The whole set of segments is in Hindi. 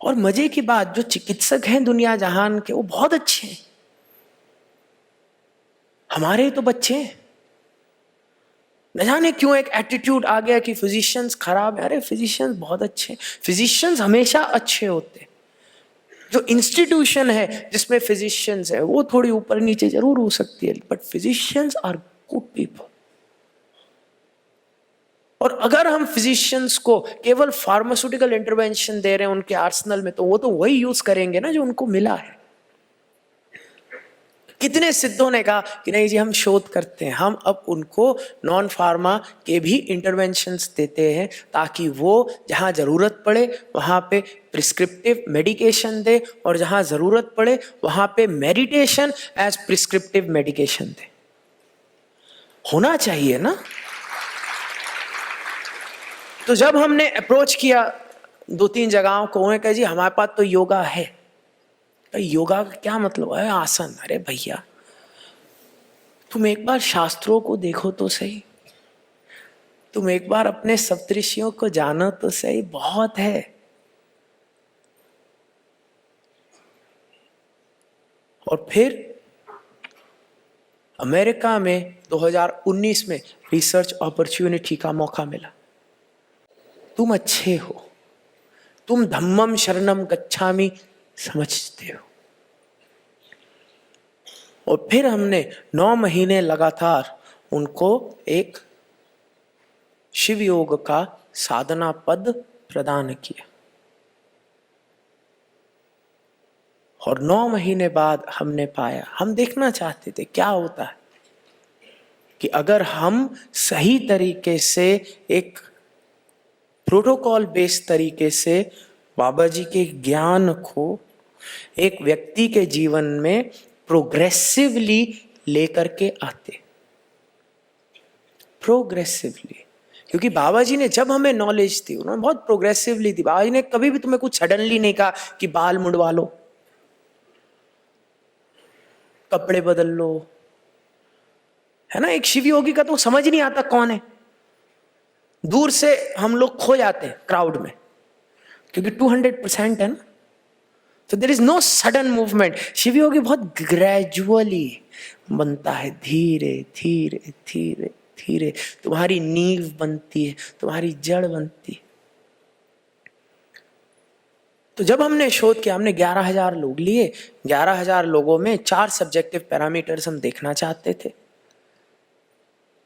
और मजे की बात, जो चिकित्सक हैं दुनिया जहान के, वो बहुत अच्छे हैं। हमारे ही तो बच्चे हैं। न जाने क्यों एक एटीट्यूड आ गया कि फिजिशियंस खराब है। अरे फिजिशियंस बहुत अच्छे हैं, फिजिशियंस हमेशा अच्छे होते हैं। जो इंस्टीट्यूशन है जिसमें फिजिशियंस है वो थोड़ी ऊपर नीचे जरूर हो सकती है, but physicians are good people. और अगर हम फिजिशियंस को केवल फार्मास्यूटिकल इंटरवेंशन दे रहे हैं उनके आर्सेनल में, तो वो तो वही यूज करेंगे ना जो उनको मिला है। कितने सिद्धों ने कहा कि नहीं जी हम शोध करते हैं, हम अब उनको नॉन फार्मा के भी इंटरवेंशंस देते हैं ताकि वो जहां जरूरत पड़े वहां पे प्रिस्क्रिप्टिव मेडिकेशन दे, और जहां जरूरत पड़े वहां पे मेडिटेशन एज प्रिस्क्रिप्टिव मेडिकेशन दे। होना चाहिए ना। तो जब हमने अप्रोच किया 2-3 जगहों को, उन्होंने कहा जी हमारे पास तो योगा है। तो योगा का क्या मतलब है? आसन। अरे भैया तुम एक बार शास्त्रों को देखो तो सही, तुम एक बार अपने सप्तऋषियों को जानो तो सही, बहुत है। और फिर अमेरिका में 2019 में रिसर्च अपॉर्चुनिटी का मौका मिला। तुम अच्छे हो, तुम धम्मम शरणम गच्छामि समझते हो। और फिर हमने 9 महीने लगातार उनको एक शिव योग का साधना पद प्रदान किया। और 9 महीने बाद हमने पाया, हम देखना चाहते थे क्या होता है कि अगर हम सही तरीके से एक प्रोटोकॉल बेस्ड तरीके से बाबा जी के ज्ञान को एक व्यक्ति के जीवन में प्रोग्रेसिवली लेकर के आते। प्रोग्रेसिवली, क्योंकि बाबा जी ने जब हमें नॉलेज दी उन्होंने बहुत प्रोग्रेसिवली दी। बाबा जी ने कभी भी तुम्हें कुछ सडनली नहीं कहा कि बाल मुंडवा लो, कपड़े बदल लो, है ना। एक शिव योगी का तो समझ नहीं आता कौन है, दूर से हम लोग खो जाते हैं क्राउड में, क्योंकि 200% है ना। तो there is no sudden movement. शिव योगी बहुत ग्रेजुअली बनता है, धीरे धीरे धीरे धीरे तुम्हारी नींव बनती है, तुम्हारी जड़ बनती है। तो जब हमने शोध किया, हमने 11,000 लोग लिए। 11,000 लोगों में 4 सब्जेक्टिव पैरामीटर्स हम देखना चाहते थे।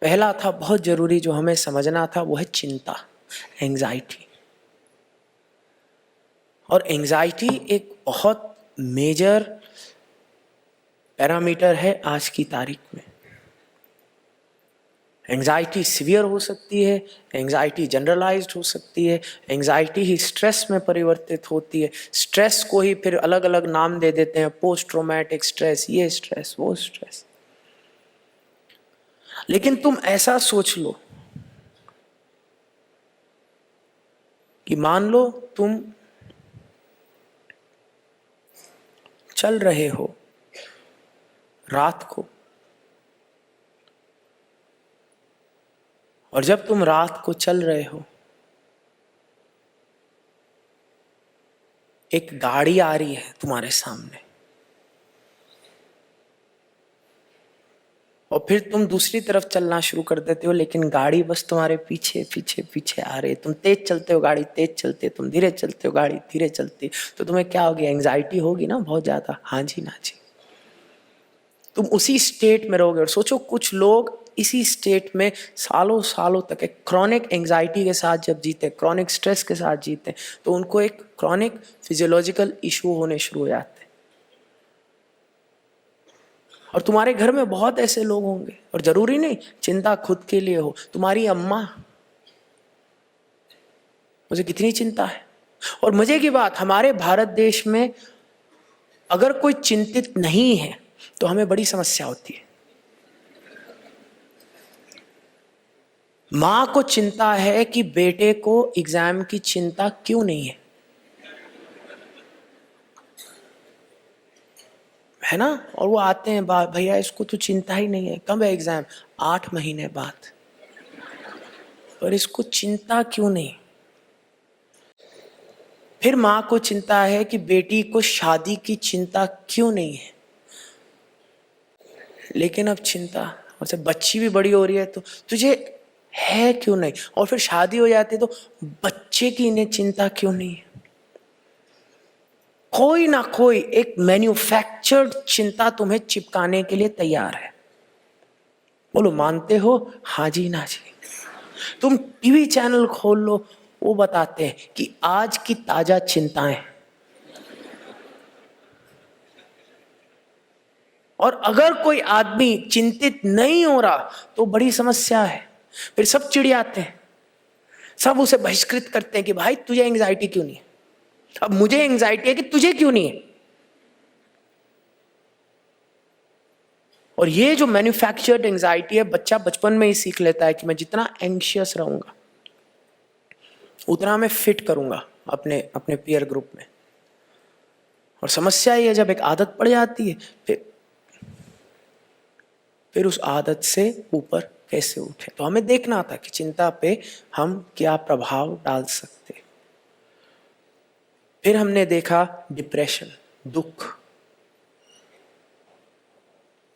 पहला था बहुत जरूरी जो हमें समझना था, वो है चिंता, एंजाइटी। और एंजाइटी एक बहुत मेजर पैरामीटर है आज की तारीख में। एंजाइटी सीवियर हो सकती है, एंजाइटी जनरलाइज्ड हो सकती है, एंजाइटी ही स्ट्रेस में परिवर्तित होती है। स्ट्रेस को ही फिर अलग अलग नाम दे देते हैं, पोस्ट ट्रॉमेटिक स्ट्रेस, ये स्ट्रेस वो स्ट्रेस। लेकिन तुम ऐसा सोच लो कि मान लो तुम चल रहे हो रात को, और जब तुम रात को चल रहे हो एक गाड़ी आ रही है तुम्हारे सामने, और फिर तुम दूसरी तरफ चलना शुरू कर देते हो, लेकिन गाड़ी बस तुम्हारे पीछे पीछे पीछे आ रही है। तुम तेज चलते हो, गाड़ी तेज चलती है, तुम धीरे चलते हो, गाड़ी धीरे चलती है। तो तुम्हें क्या होगी? एंजाइटी होगी ना बहुत ज्यादा। हाँ जी ना जी। तुम उसी स्टेट में रहोगे। और सोचो कुछ लोग इसी स्टेट में सालों सालों तक एक क्रॉनिक एंजाइटी के साथ जब जीते, क्रॉनिक स्ट्रेस के साथ जीते, तो उनको एक क्रॉनिक फिजियोलॉजिकल इशू होने शुरू हो जाते हैं। और तुम्हारे घर में बहुत ऐसे लोग होंगे, और जरूरी नहीं चिंता खुद के लिए हो। तुम्हारी अम्मा, मुझे कितनी चिंता है। और मजे की बात, हमारे भारत देश में अगर कोई चिंतित नहीं है तो हमें बड़ी समस्या होती है। मां को चिंता है कि बेटे को एग्जाम की चिंता क्यों नहीं है, है ना। और वो आते हैं भैया इसको तो चिंता ही नहीं है। कब है एग्जाम? 8 महीने बाद। और इसको चिंता क्यों नहीं? फिर माँ को चिंता है कि बेटी को शादी की चिंता क्यों नहीं है, लेकिन अब चिंता, और जब बच्ची भी बड़ी हो रही है तो तुझे है क्यों नहीं, और फिर शादी हो जाती है तो बच्चे की इन्हें चिंता क्यों नहीं है। कोई ना कोई एक मैन्युफैक्चर्ड चिंता तुम्हें चिपकाने के लिए तैयार है। बोलो मानते हो? हाँ जी ना जी। तुम टीवी चैनल खोल लो, वो बताते हैं कि आज की ताजा चिंताएं, और अगर कोई आदमी चिंतित नहीं हो रहा तो बड़ी समस्या है। फिर सब चिढ़ियाते हैं, सब उसे बहिष्कृत करते हैं कि भाई तुझे एंग्जाइटी क्यों नहीं है। अब मुझे एंग्जाइटी है कि तुझे क्यों नहीं है। और ये जो मैन्युफैक्चर्ड एंग्जाइटी है, बच्चा बचपन में ही सीख लेता है कि मैं जितना एंग्शियस रहूंगा उतना मैं फिट करूंगा अपने अपने पीयर ग्रुप में। और समस्या ये है जब एक आदत पड़ जाती है, फिर उस आदत से ऊपर कैसे उठे। तो हमें देखना था कि चिंता पे हम क्या प्रभाव डाल सकते। फिर हमने देखा डिप्रेशन, दुख,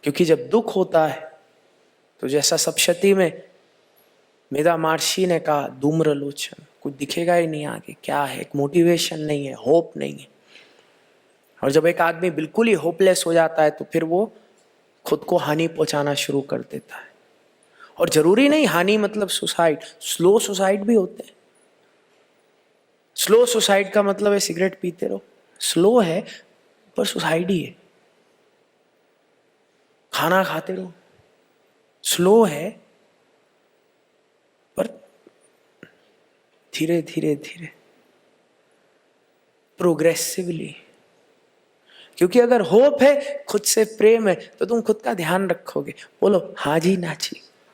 क्योंकि जब दुख होता है तो जैसा सप्तशती में मेधा महर्षि ने कहा, धूम्रलोचन, कुछ दिखेगा ही नहीं आगे, क्या है, एक मोटिवेशन नहीं है, होप नहीं है। और जब एक आदमी बिल्कुल ही होपलेस हो जाता है तो फिर वो खुद को हानि पहुंचाना शुरू कर देता है। और जरूरी नहीं हानि मतलब सुसाइड, स्लो सुसाइड भी होते हैं। स्लो सुसाइड का मतलब है सिगरेट पीते रहो, स्लो है पर सुसाइड ही है। खाना खाते रहो, स्लो है पर धीरे धीरे धीरे, प्रोग्रेसिवली। क्योंकि अगर होप है, खुद से प्रेम है, तो तुम खुद का ध्यान रखोगे। बोलो हाँ जी ना जी।